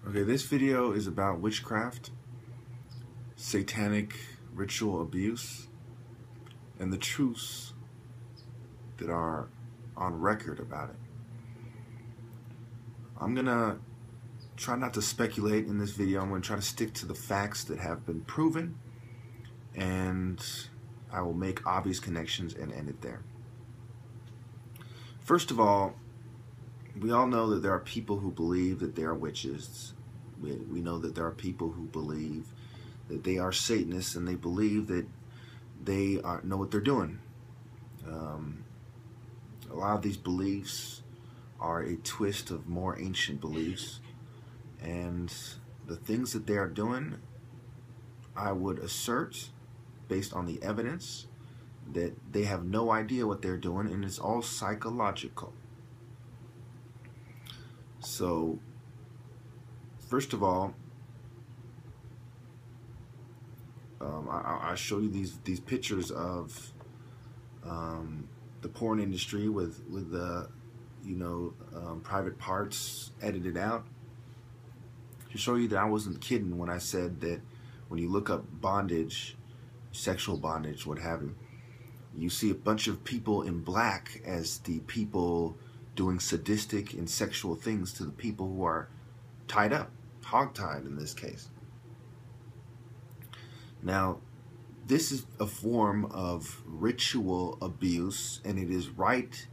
Okay, this video is about witchcraft, satanic ritual abuse, and the truths that are on record about it. I'm gonna try not to speculate in this video. I'm gonna try to stick to the facts that have been proven, and I will make obvious connections and end it there. First of all, we all know that there are people who believe that they are witches. We know that there are people who believe that they are Satanists, and they believe that they know what they're doing. A lot of these beliefs are a twist of more ancient beliefs, and the things that they are doing, I would assert, based on the evidence, that they have no idea what they're doing, and it's all psychological. So, first of all, I show you these pictures of the porn industry with the private parts edited out, to show you that I wasn't kidding when I said that when you look up bondage, sexual bondage, what have you, you see a bunch of people in black as the people doing sadistic and sexual things to the people who are tied up, hogtied in this case. Now, this is a form of ritual abuse, and it is right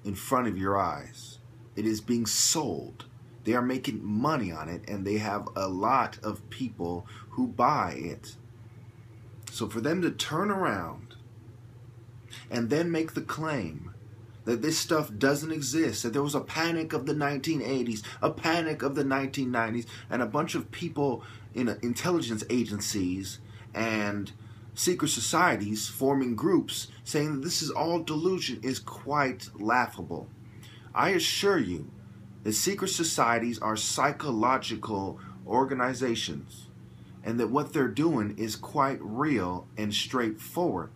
in front of your eyes. It is being sold. They are making money on it, and they have a lot of people who buy it. So for them to turn around and then make the claim that this stuff doesn't exist, that there was a panic of the 1980s, a panic of the 1990s, and a bunch of people in intelligence agencies and secret societies forming groups saying that this is all delusion, is quite laughable. I assure you that secret societies are psychological organizations, and that what they're doing is quite real and straightforward.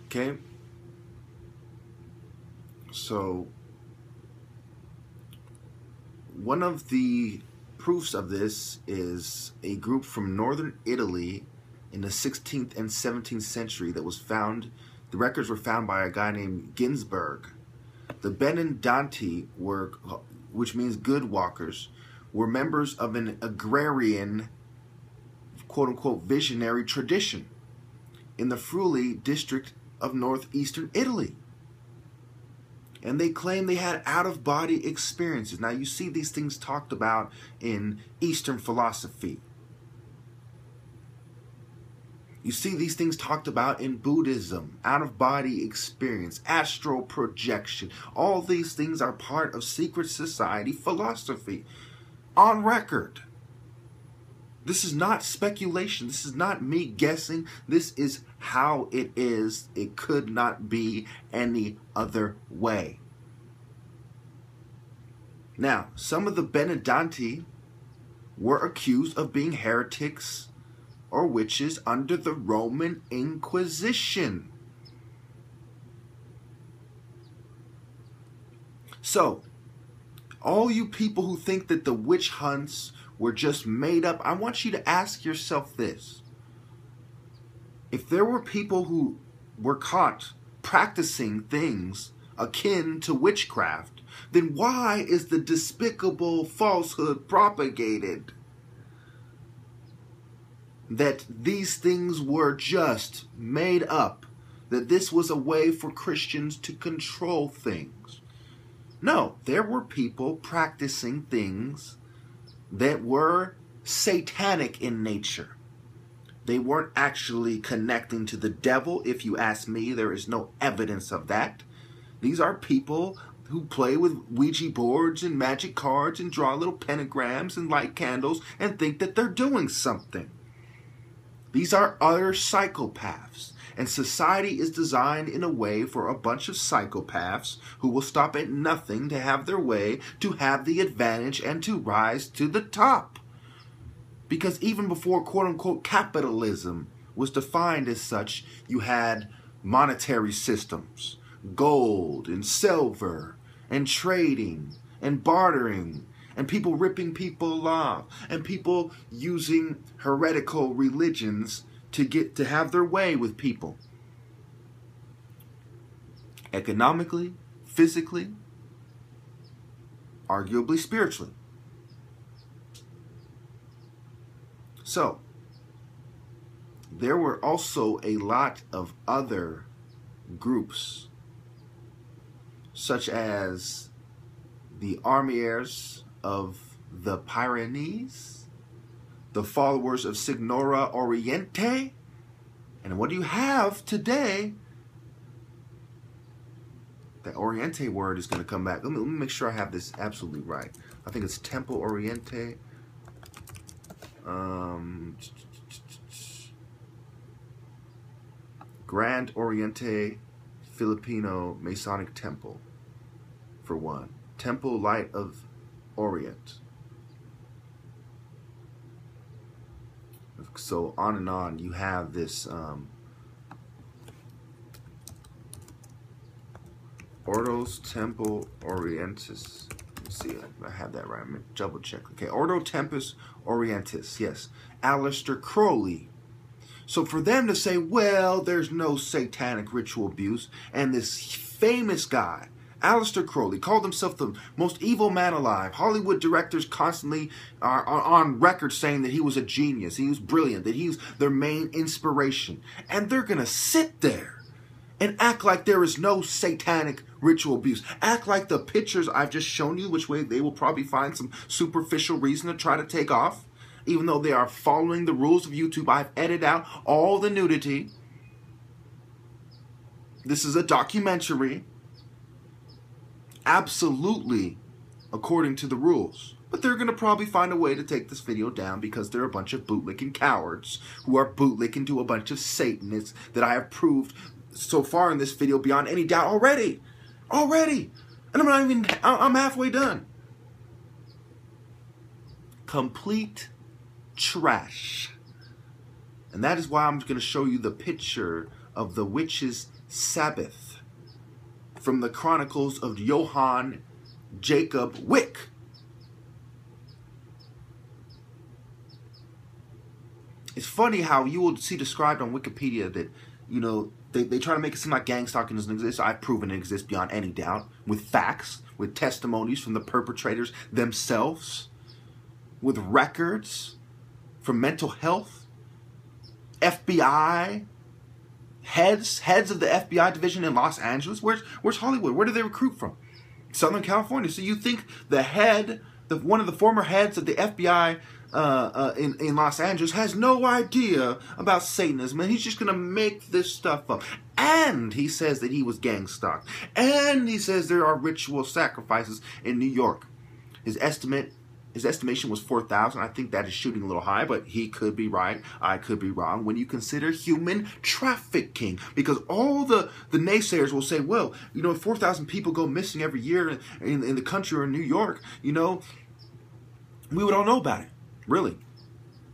Okay? So, one of the proofs of this is a group from northern Italy in the 16th and 17th century that was found. The records were found by a guy named Ginsberg. The Benedicti were, which means good walkers, were members of an agrarian, quote-unquote, visionary tradition in the Friuli district of northeastern Italy. And they claim they had out-of-body experiences. Now, you see these things talked about in Eastern philosophy. You see these things talked about in Buddhism, out-of-body experience, astral projection. All these things are part of secret society philosophy. On record. This is not speculation. This is not me guessing. This is how it is. It could not be any other way. Now, some of the Benedicti were accused of being heretics or witches under the Roman Inquisition. So, all you people who think that the witch hunts were just made up, I want you to ask yourself this. If there were people who were caught practicing things akin to witchcraft, then why is the despicable falsehood propagated that these things were just made up, that this was a way for Christians to control things? No, there were people practicing things that were satanic in nature. They weren't actually connecting to the devil. If you ask me, there is no evidence of that. These are people who play with Ouija boards and magic cards and draw little pentagrams and light candles and think that they're doing something. These are utter psychopaths. And society is designed in a way for a bunch of psychopaths who will stop at nothing to have their way, to have the advantage, and to rise to the top. Because even before quote-unquote capitalism was defined as such, you had monetary systems, gold and silver and trading and bartering and people ripping people off and people using heretical religions to have their way with people. Economically, physically, arguably spiritually. So, there were also a lot of other groups, such as the Armiers of the Pyrenees, the followers of Signora Oriente, and what do you have today? That Oriente word is going to come back. Let me make sure I have this absolutely right. I think it's Temple Oriente. Grand Oriente Filipino Masonic Temple, for one. Temple Light of Orient. So on and on, you have this Ordos Temple Orientis. Let's see, I have that right. I'm going to double check. Okay, Ordo Tempus Orientis. Yes, Aleister Crowley. So for them to say, well, there's no satanic ritual abuse, and this famous guy, Aleister Crowley, called himself the most evil man alive. Hollywood directors constantly are on record saying that he was a genius, he was brilliant, that he was their main inspiration. And they're going to sit there and act like there is no satanic ritual abuse. Act like the pictures I've just shown you, which way they will probably find some superficial reason to try to take off. Even though they are following the rules of YouTube, I've edited out all the nudity. This is a documentary. Absolutely according to the rules. But they're going to probably find a way to take this video down because they're a bunch of bootlicking cowards who are bootlicking to a bunch of Satanists that I have proved so far in this video beyond any doubt already. Already. And I'm halfway done. Complete trash. And that is why I'm going to show you the picture of the witch's Sabbath from the Chronicles of Johann Jacob Wick. It's funny how you will see described on Wikipedia that, you know, they try to make it seem like gangstalking doesn't exist. I've proven it exists beyond any doubt, with facts, with testimonies from the perpetrators themselves, with records from mental health, FBI, heads of the FBI division in Los Angeles. Where's Hollywood? Where do they recruit from? Southern California. So you think the head, one of the former heads of the FBI in Los Angeles has no idea about Satanism, and he's just going to make this stuff up. And he says that he was gang stalked. And he says there are ritual sacrifices in New York. His estimation was 4,000. I think that is shooting a little high, but he could be right. I could be wrong when you consider human trafficking. Because all the naysayers will say, well, you know, if 4,000 people go missing every year in the country or in New York, you know, we would all know about it. Really.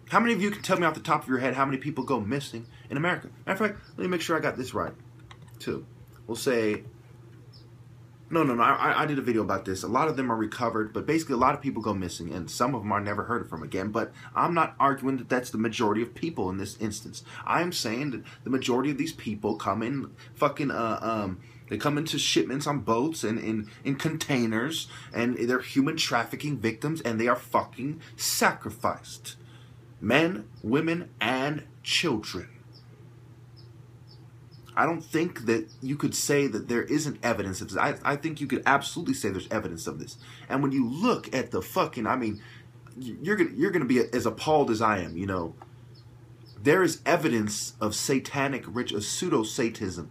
How many of you can tell me off the top of your head how many people go missing in America? Matter of fact, let me make sure I got this right, too. We'll say... No, I did a video about this. A lot of them are recovered, but basically a lot of people go missing, and some of them are never heard from again. But I'm not arguing that that's the majority of people in this instance. I'm saying that the majority of these people come in fucking, they come into shipments on boats and in containers, and they're human trafficking victims, and they are fucking sacrificed. Men, women, and children. I don't think that you could say that there isn't evidence of this. I think you could absolutely say there's evidence of this. And when you look at the fucking, I mean, you're gonna be as appalled as I am. You know, there is evidence of satanic ritual, pseudo-satanism,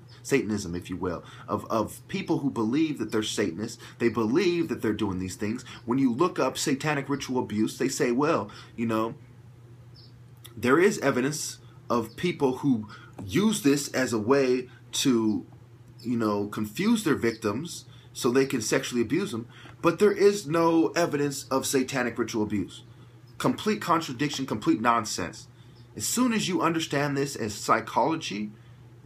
if you will, of people who believe that they're Satanists. They believe that they're doing these things. When you look up satanic ritual abuse, they say, well, you know, there is evidence of people who use this as a way to, you know, confuse their victims so they can sexually abuse them. But there is no evidence of satanic ritual abuse. Complete contradiction, complete nonsense. As soon as you understand this as psychology,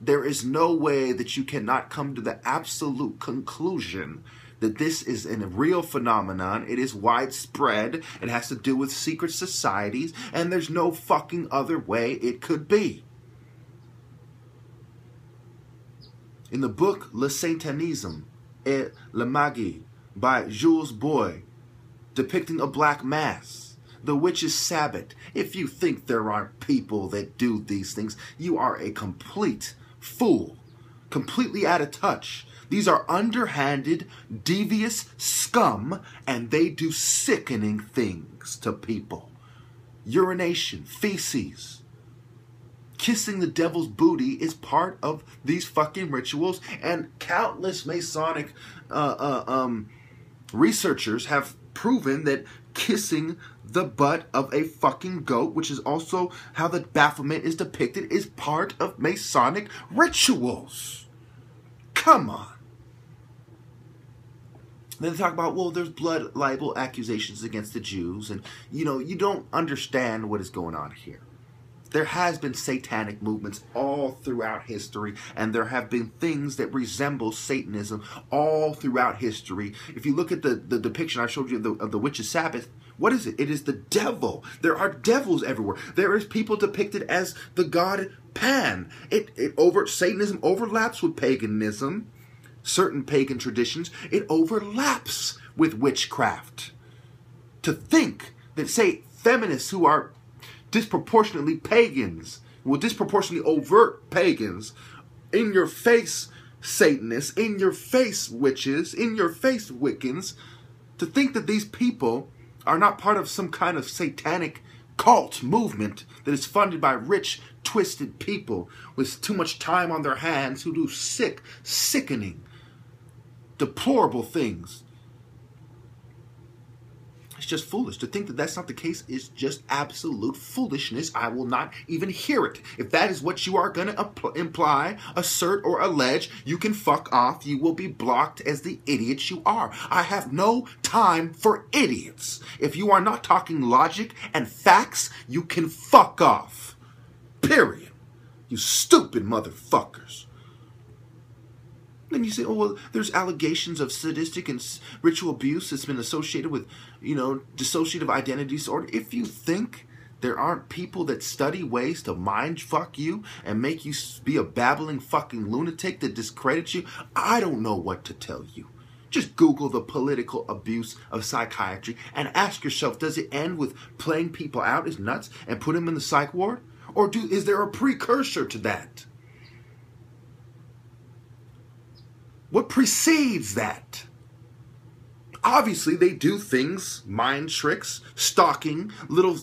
there is no way that you cannot come to the absolute conclusion that this is a real phenomenon. It is widespread. It has to do with secret societies, and there's no fucking other way it could be. In the book Le Satanisme et la Magie by Jules Boy, depicting a black mass, the witch's Sabbath, if you think there aren't people that do these things, you are a complete fool, completely out of touch. These are underhanded, devious scum, and they do sickening things to people. Urination, feces, kissing the devil's booty is part of these fucking rituals, and countless Masonic researchers have proven that kissing the butt of a fucking goat, which is also how the Baphomet is depicted, is part of Masonic rituals. Come on. Then they talk about, well, there's blood libel accusations against the Jews, and you don't understand what is going on here. There has been satanic movements all throughout history, and there have been things that resemble Satanism all throughout history. If you look at the depiction I showed you of the witch's Sabbath, what is it? It is the devil. There are devils everywhere. There is people depicted as the god Pan. Satanism overlaps with paganism, certain pagan traditions. It overlaps with witchcraft. To think that, say, feminists who are disproportionately pagans, disproportionately overt pagans, in your face Satanists, in your face witches, in your face Wiccans, to think that these people are not part of some kind of satanic cult movement that is funded by rich, twisted people with too much time on their hands who do sickening, deplorable things. It's just foolish. To think that that's not the case is just absolute foolishness. I will not even hear it. If that is what you are going to imply, assert, or allege, you can fuck off. You will be blocked as the idiots you are. I have no time for idiots. If you are not talking logic and facts, you can fuck off. Period. You stupid motherfuckers. Then you say, oh, well, there's allegations of sadistic and ritual abuse that's been associated with, dissociative identity disorder. If you think there aren't people that study ways to mind fuck you and make you be a babbling fucking lunatic that discredits you, I don't know what to tell you. Just Google the political abuse of psychiatry and ask yourself, does it end with playing people out as nuts and put them in the psych ward? Or is there a precursor to that? What precedes that? Obviously, they do things, mind tricks, stalking, little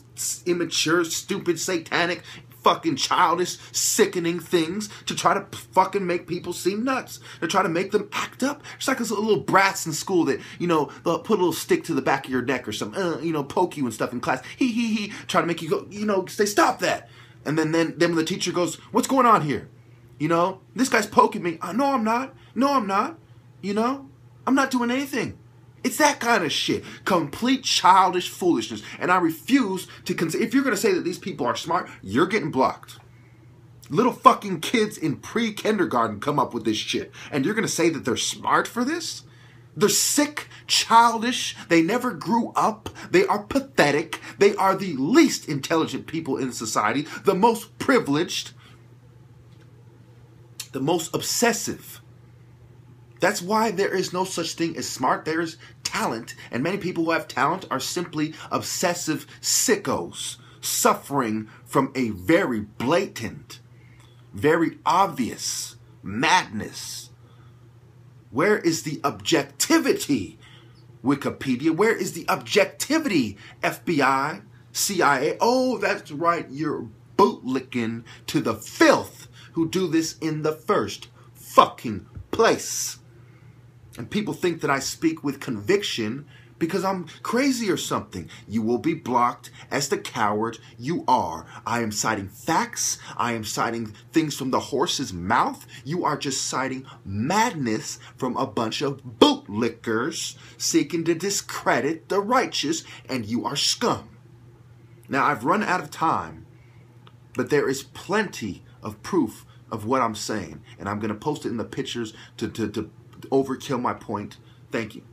immature, stupid, satanic, fucking childish, sickening things to try to fucking make people seem nuts. To try to make them act up. It's like those little brats in school that, they'll put a little stick to the back of your neck or something, poke you and stuff in class. He, try to make you go, say, stop that. And then when the teacher goes, what's going on here? This guy's poking me. No, I'm not. No, I'm not. I'm not doing anything. It's that kind of shit. Complete childish foolishness. And I refuse to consider. If you're going to say that these people are smart, you're getting blocked. Little fucking kids in pre-kindergarten come up with this shit. And you're going to say that they're smart for this? They're sick, childish. They never grew up. They are pathetic. They are the least intelligent people in society. The most privileged. The most obsessive. That's why there is no such thing as smart. There is talent. And many people who have talent are simply obsessive sickos suffering from a very blatant, very obvious madness. Where is the objectivity, Wikipedia? Where is the objectivity, FBI, CIA? Oh, that's right. You're bootlicking to the filth who do this in the first fucking place. And people think that I speak with conviction because I'm crazy or something. You will be blocked as the coward you are. I am citing facts. I am citing things from the horse's mouth. You are just citing madness from a bunch of bootlickers seeking to discredit the righteous, and you are scum. Now, I've run out of time, but there is plenty of proof of what I'm saying, and I'm going to post it in the pictures to overkill my point. Thank you.